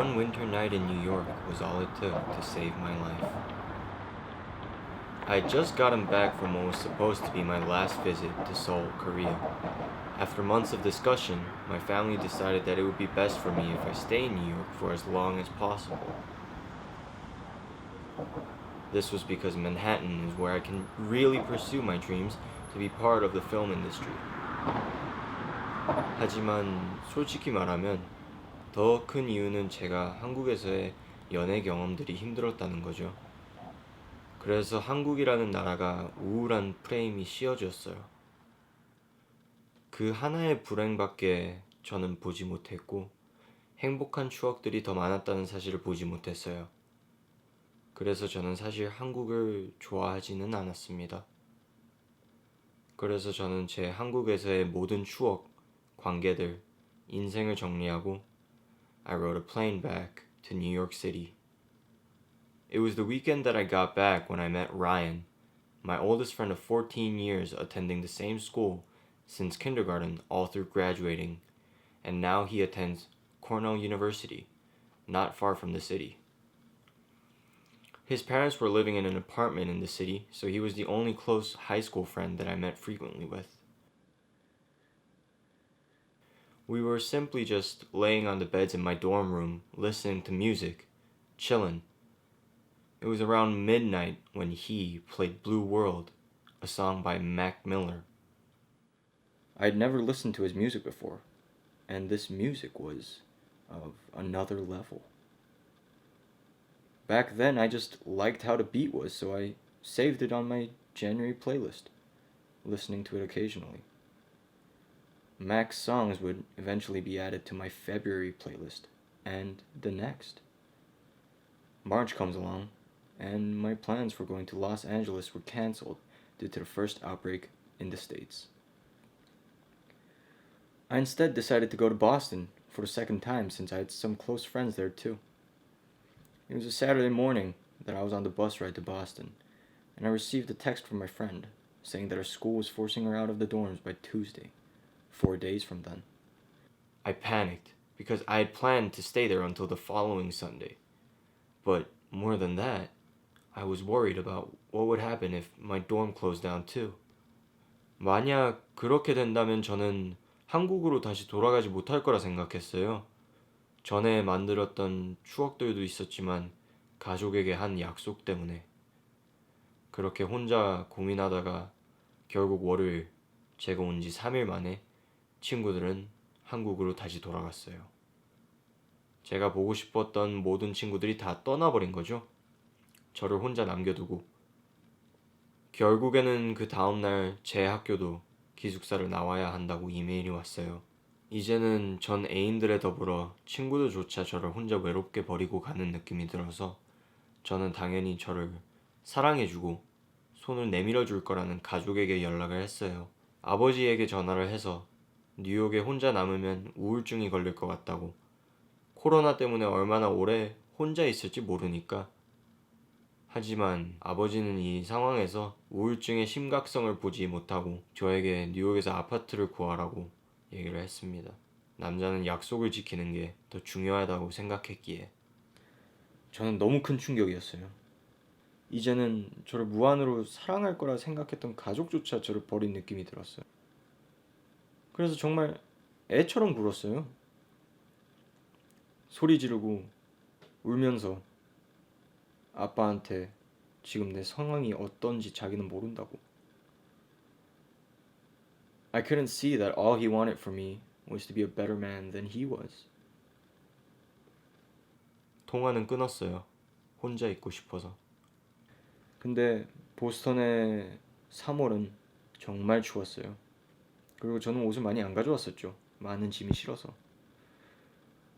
one winter night in New York was all it took to save my life. I had just gotten back from what was supposed to be my last visit to Seoul, Korea. After months of discussion, my family decided that it would be best for me if I stay in New York for as long as possible. This was because Manhattan is where I can really pursue my dreams to be part of the film industry. 하지만 솔직히 말하면 더 큰 이유는 제가 한국에서의 연애 경험들이 힘들었다는 거죠. 그래서 한국이라는 나라가 우울한 프레임이 씌워졌어요. 그 하나의 불행밖에 저는 보지 못했고 행복한 추억들이 더 많았다는 사실을 보지 못했어요. 그래서 저는 사실 한국을 좋아하지는 않았습니다. 그래서 저는 제 한국에서의 모든 추억, 관계들, 인생을 정리하고 I rode a plane back to New York City. It was the weekend that I got back when I met Ryan, my oldest friend of 14 years attending the same school since kindergarten all through graduating, and now he attends Cornell University, not far from the city. His parents were living in an apartment in the city, so he was the only close high school friend that I met frequently with. We were simply just laying on the beds in my dorm room, listening to music, chillin'. It was around midnight when he played Blue World, a song by Mac Miller. I had never listened to his music before, and this music was of another level. Back then, I just liked how the beat was, so I saved it on my January playlist, listening to it occasionally. Mac's songs would eventually be added to my February playlist, and the next. March comes along, and my plans for going to Los Angeles were canceled due to the first outbreak in the States. I instead decided to go to Boston for the second time since I had some close friends there too. It was a Saturday morning that I was on the bus ride to Boston, and I received a text from my friend saying that her school was forcing her out of the dorms by Tuesday, 4 days from then. I panicked because I had planned to stay there until the following Sunday. But more than that, I was worried about what would happen if my dorm closed down too. 만약 그렇게 된다면 저는 한국으로 다시 돌아가지 못할 거라 생각했어요. 전에 만들었던 추억들도 있었지만 가족에게 한 약속 때문에. 그렇게 혼자 고민하다가 결국 월요일 제가 온 지 3일 만에 친구들은 한국으로 다시 돌아갔어요. 제가 보고 싶었던 모든 친구들이 다 떠나버린 거죠. 저를 혼자 남겨두고. 결국에는 그 다음날 제 학교도 기숙사를 나와야 한다고 이메일이 왔어요. 이제는 전 애인들에 더불어 친구들조차 저를 혼자 외롭게 버리고 가는 느낌이 들어서 저는 당연히 저를 사랑해주고 손을 내밀어줄 거라는 가족에게 연락을 했어요. 아버지에게 전화를 해서 뉴욕에 혼자 남으면 우울증이 걸릴 것 같다고. 코로나 때문에 얼마나 오래 혼자 있을지 모르니까. 하지만 아버지는 이 상황에서 우울증의 심각성을 보지 못하고 저에게 뉴욕에서 아파트를 구하라고 얘기를 했습니다. 남자는 약속을 지키는 게 더 중요하다고 생각했기에. 저는 너무 큰 충격이었어요. 이제는 저를 무한으로 사랑할 거라 생각했던 가족조차 저를 버린 느낌이 들었어요. 그래서 정말 애처럼 굴었어요. 소리 지르고 울면서 아빠한테 지금 내 상황이 어떤지 자기는 모른다고. I couldn't see that all he wanted for me was to be a better man than he was. 통화는 끊었어요. 혼자 있고 싶어서. 근데 보스턴의 3월은 정말 추웠어요. 그리고 저는 옷을 많이 안 가져왔었죠. 많은 짐이 실어서.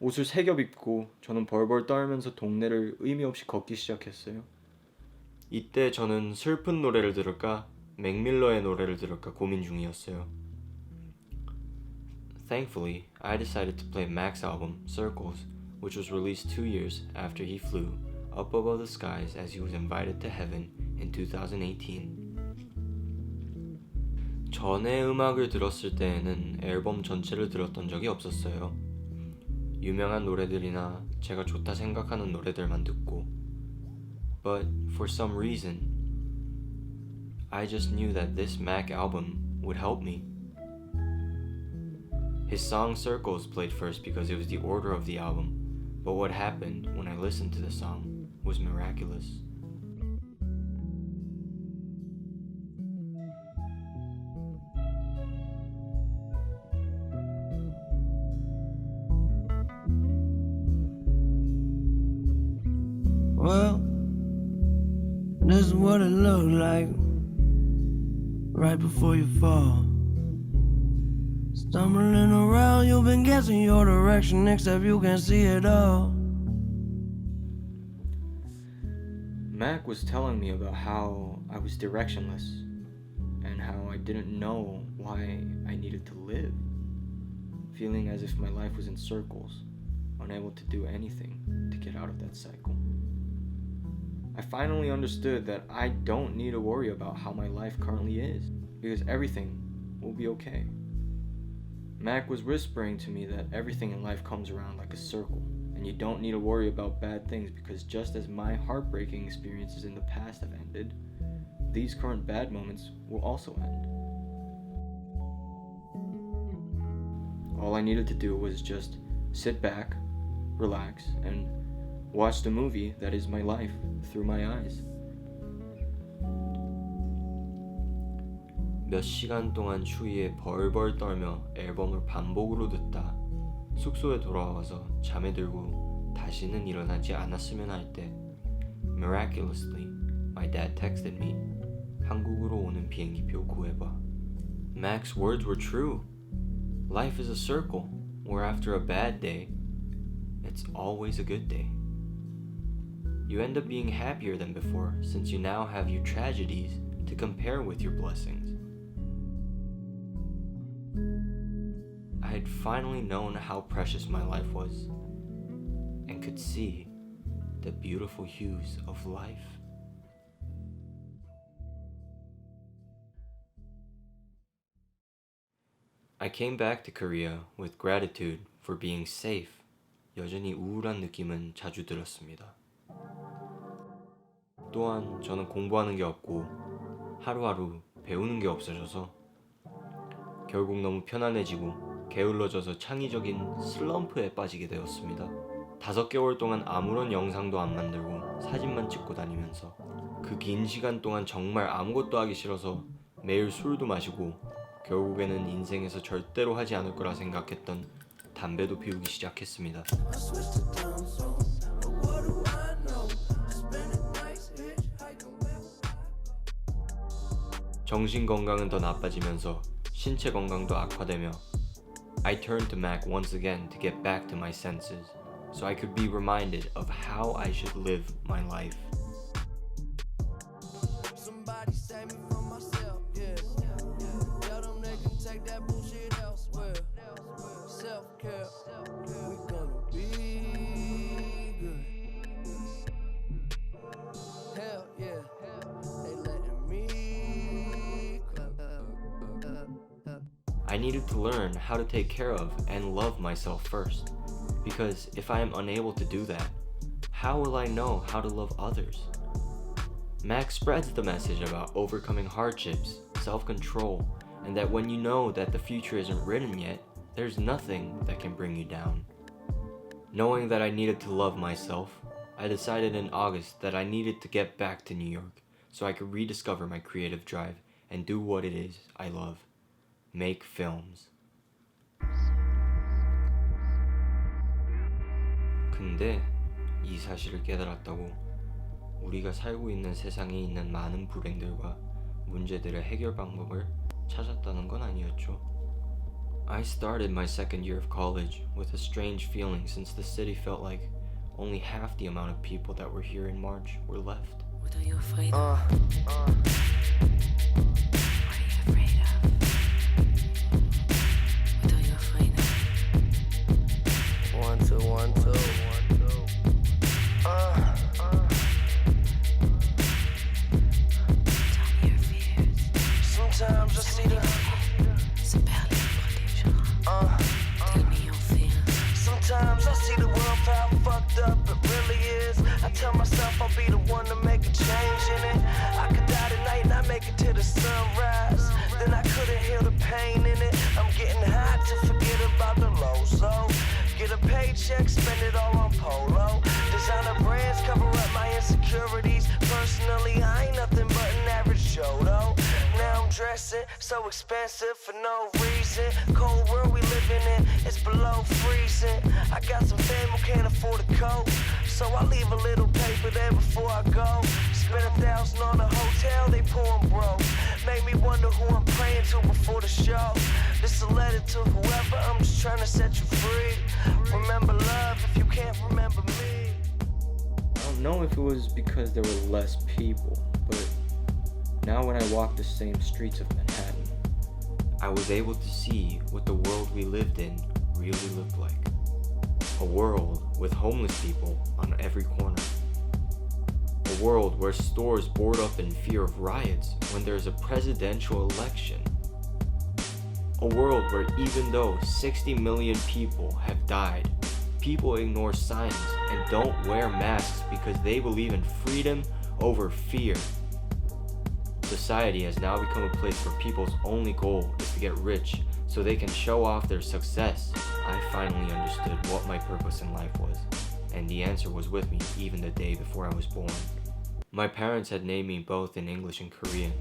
옷을 3겹 입고 저는 벌벌 떨면서 동네를 의미 없이 걷기 시작했어요. 이때 저는 슬픈 노래를 들을까 맥밀러의 노래를 들을까 고민 중이었어요. Thankfully, I decided to play Mac's album, Circles, which was released 2 years after he flew up above the skies as he was invited to heaven in 2018. 전에 음악을 들었을 때에는 앨범 전체를 들었던 적이 없었어요. 유명한 노래들이나 제가 좋다 생각하는 노래들만 듣고 But for some reason I just knew that this Mac album would help me. His song Circles played first because it was the order of the album, but what happened when I listened to the song was miraculous. Well, this is what it looked like right before you fall. Stumbling around, you've been guessing your direction, except you can see it all. Mac was telling me about how I was directionless and how I didn't know why I needed to live, feeling as if my life was in circles, unable to do anything to get out of that cycle. I finally understood that I don't need to worry about how my life currently is, because everything will be okay. Mac was whispering to me that everything in life comes around like a circle, and you don't need to worry about bad things because just as my heartbreaking experiences in the past have ended, these current bad moments will also end. All I needed to do was just sit back, relax, and watch the movie that is my life through my eyes. 몇 시간 동안 추위에 벌벌 떨며 앨범을 반복으로 듣다 숙소에 돌아와서 잠에 들고 다시는 일어나지 않았으면 할 때 Miraculously, my dad texted me. 한국으로 오는 비행기표 구해봐. Mac's words were true. Life is a circle where after a bad day, it's always a good day. You end up being happier than before since you now have your tragedies to compare with your blessings. I had finally known how precious my life was and could see the beautiful hues of life. I came back to Korea with gratitude for being safe. 여전히 우울한 느낌은 자주 들었습니다. 또한 저는 공부하는 게 없고 하루하루 배우는 게 없어져서 결국 너무 편안해지고 게을러져서 창의적인 슬럼프에 빠지게 되었습니다. 5개월 동안 아무런 영상도 안 만들고 사진만 찍고 다니면서 그 긴 시간 동안 정말 아무것도 하기 싫어서 매일 술도 마시고 결국에는 인생에서 절대로 하지 않을 거라 생각했던 담배도 피우기 시작했습니다. 정신 건강은 더 나빠지면서 신체 건강도 악화되며 I turned to Mac once again to get back to my senses, so I could be reminded of how I should live my life. Somebody save me from myself, yeah. Tell them they can take that bullshit elsewhere. Self-care, we gonna be good. Hell yeah, they letting me I needed to learn how to take care of and love myself first, because if I am unable to do that, how will I know how to love others? Max spreads the message about overcoming hardships, self-control, and that when you know that the future isn't written yet, there's nothing that can bring you down. Knowing that I needed to love myself, I decided in August that I needed to get back to New York so I could rediscover my creative drive and do what it is I love. Make films. 근데 이 사실을 깨달았다고 우리가 살고 있는 세상에 있는 많은 불행들과 문제들의 해결 방법을 찾았다는 건 아니었죠. I started my second year of college with a strange feeling since the city felt like only half the amount of people that were here in March were left. What are you afraid of? What are you afraid of? What are you afraid of? 1, 2, 1, 2. Tell me your fears. Sometimes I see the. Ce père les protégera. Tell me your fears. Sometimes I tell myself I'll be the one to make a change in it. I could die tonight and I make it to the sunrise. Then I couldn't heal the pain in it. I'm getting high to forget about the lows, so get a paycheck, spend it all on polo. Designer brands cover up my insecurities. Personally, I ain't nothing but an average Joe, though. Now I'm dressing so expensive for no reason. Cold world we living in, it's below freezing. I got some fam who can't afford a coat, so I leave a little paper there before I go. Spend $1,000 on a hotel, they pouring broke. Make me wonder who I'm praying to before the show. This a letter to whoever, I'm just trying to set you free. Remember love if you can't remember me. I don't know if it was because there were less people, but now when I walk the same streets of Manhattan, I was able to see what the world we lived in really looked like. A world with homeless people on every corner. A world where stores board up in fear of riots when there's a presidential election. A world where even though 60 million people have died, people ignore signs and don't wear masks because they believe in freedom over fear. Society has now become a place where people's only goal is to get rich so they can show off their success. I finally understood what my purpose in life was, and the answer was with me even the day before I was born. My parents had named me both in English and Korean.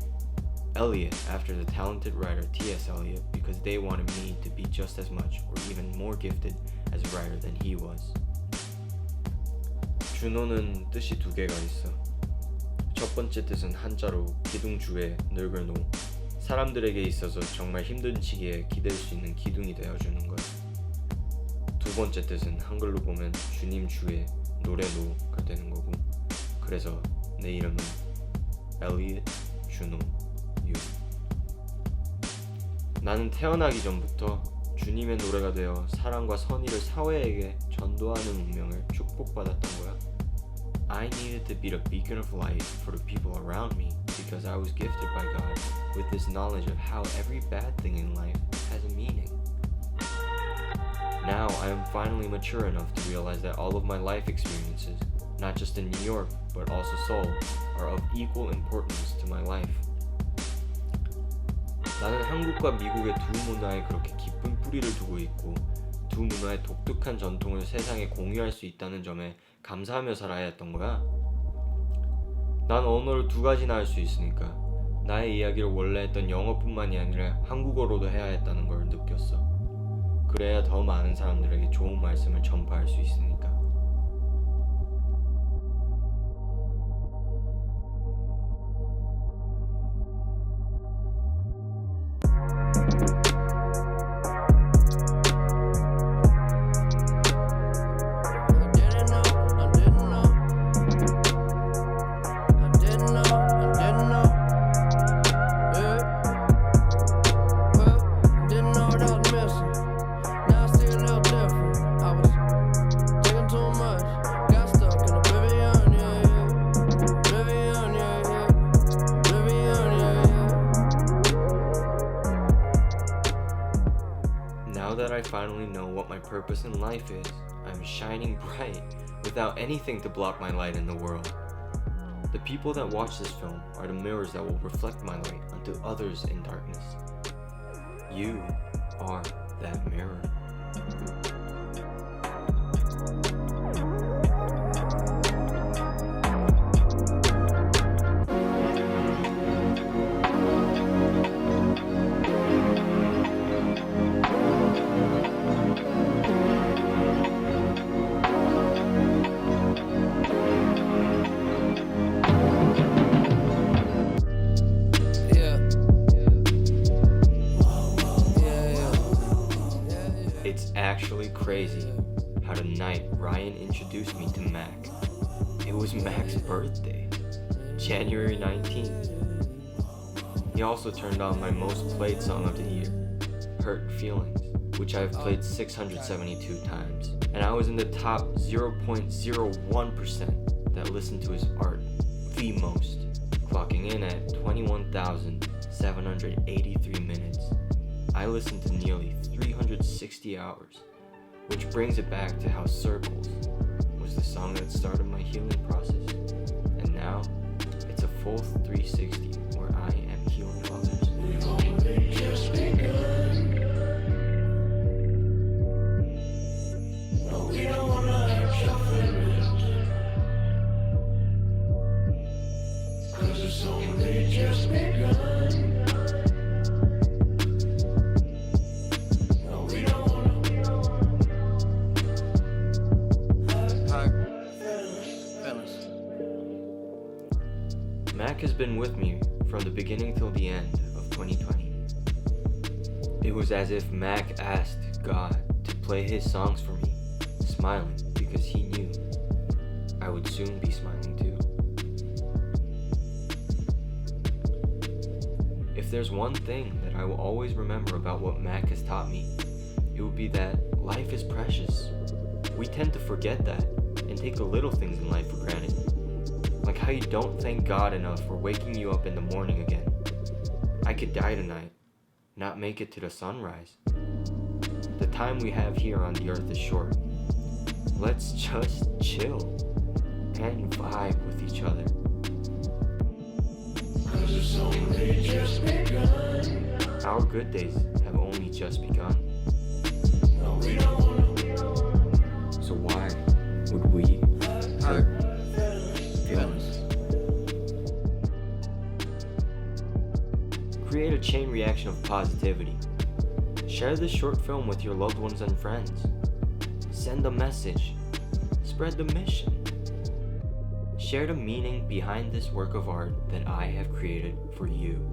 Eliot after the talented writer T.S. Eliot because they wanted me to be just as much or even more gifted as a writer than he was. 준호는 뜻이 두 개가 있어. 첫 번째 뜻은 한자로 기둥주에 늙을 노, 사람들에게 있어서 정말 힘든 시기에 기댈 수 있는 기둥이 되어주는 것. 두 번째 뜻은 한글로 보면 주님 주에 노래노가 되는 거고, 그래서 내 이름은 엘리엇 준호 유. 나는 태어나기 전부터 주님의 노래가 되어 사랑과 선의를 사회에게 전도하는 운명을 축복받았던 거야. I needed to be the beacon of light for the people around me because I was gifted by God with this knowledge of how every bad thing in life has a meaning. Now I am finally mature enough to realize that all of my life experiences, not just in New York but also Seoul, are of equal importance to my life. 나는 한국과 미국의 두 문화에 그렇게 깊은 뿌리를 두고 있고 두 문화의 독특한 전통을 세상에 공유할 수 있다는 점에 감사하며 살아야 했던 거야. 난 언어를 두 가지나 할 수 있으니까 나의 이야기를 원래 했던 영어뿐만이 아니라 한국어로도 해야 했다는 걸 느꼈어. 그래야 더 많은 사람들에게 좋은 말씀을 전파할 수 있으니까. Now that I finally know what my purpose in life is, I'm shining bright without anything to block my light in the world. The people that watch this film are the mirrors that will reflect my light onto others in darkness. You are that mirror. It's actually crazy how the night Ryan introduced me to Mac, it was Mac's birthday, January 19th. He also turned on my most played song of the year, Hurt Feelings, which I've played 672 times, and I was in the top 0.01% that listened to his art the most, clocking in at 21,783 minutes. I listened to nearly 360 hours, which brings it back to how Circles was was the song that started my healing process. And now, it's a full 360 where I am healing others. We've only just begun. No, we don't wanna hurt your feelings, 'cause it's only just begun. No, we don't wanna hurt feelings. Mac has been with me from the beginning till the end of 2020. It was as if Mac asked God to play his songs for me, smiling because he knew I would soon be smiling too. If there's one thing that I will always remember about what Mac has taught me, it would be that life is precious. We tend to forget that and take the little things in life for granted. Like how you don't thank God enough for waking you up in the morning again. I could die tonight, not make it to the sunrise. The time we have here on the earth is short. Let's just chill and vibe with each other. 'Cause it's only just begun. Our good days have only just begun. No, we don't wanna So why would we hurt feelings? Create a chain reaction of positivity. Share this short film with your loved ones and friends. Send a message. Spread the mission. Share the meaning behind this work of art that I have created for you.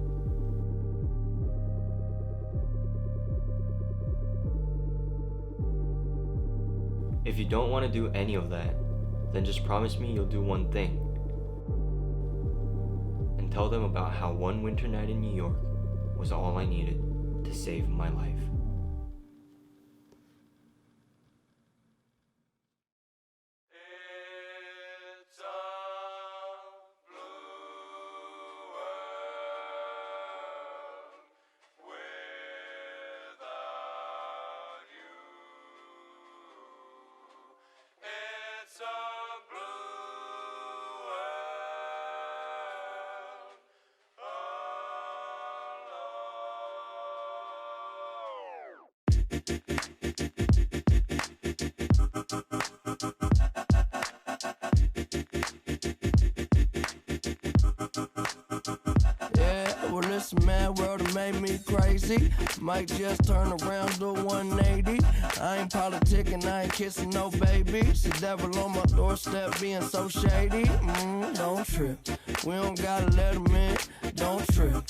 If you don't want to do any of that, then just promise me you'll do one thing. And tell them about how one winter night in New York was all I needed to save my life. It's a blue world without you. It's a blue world alone. Yeah, well, this mad world that made me crazy. Might just turn around, do 180. I ain't politicking, I ain't kissing no babies. The devil on my doorstep being so shady. Don't trip. We don't gotta let him in. Don't trip.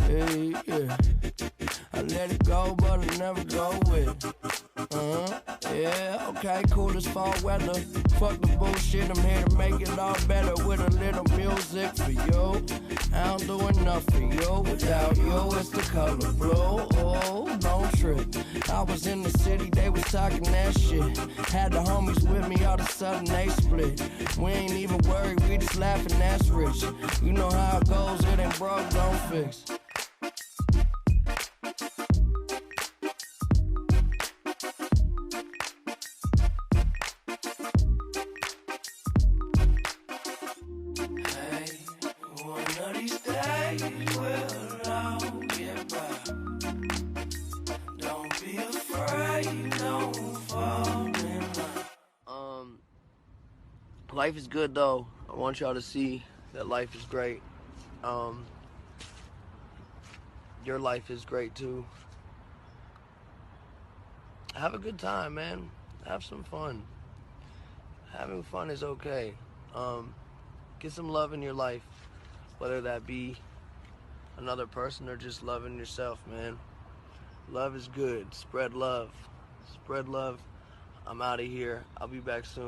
Yeah. I let it go, but I never go with it. Yeah, okay, cool as fall weather. Fuck the bullshit, I'm here to make it all better with a little music for you. I don't do enough for you. Without you, it's the color blue. Oh, don't trip. I was in the city, they was talking that shit. Had the homies with me, all of a sudden they split. We ain't even worried, we just laughing, that's rich. You know how it goes, it ain't broke, don't fix. Life is good though. I want y'all to see that life is great. Your life is great too. Have a good time, man. Have some fun. Having fun is okay. Get some love in your life, whether that be another person or just loving yourself, man. Love is good. Spread love. Spread love. I'm out of here. I'll be back soon.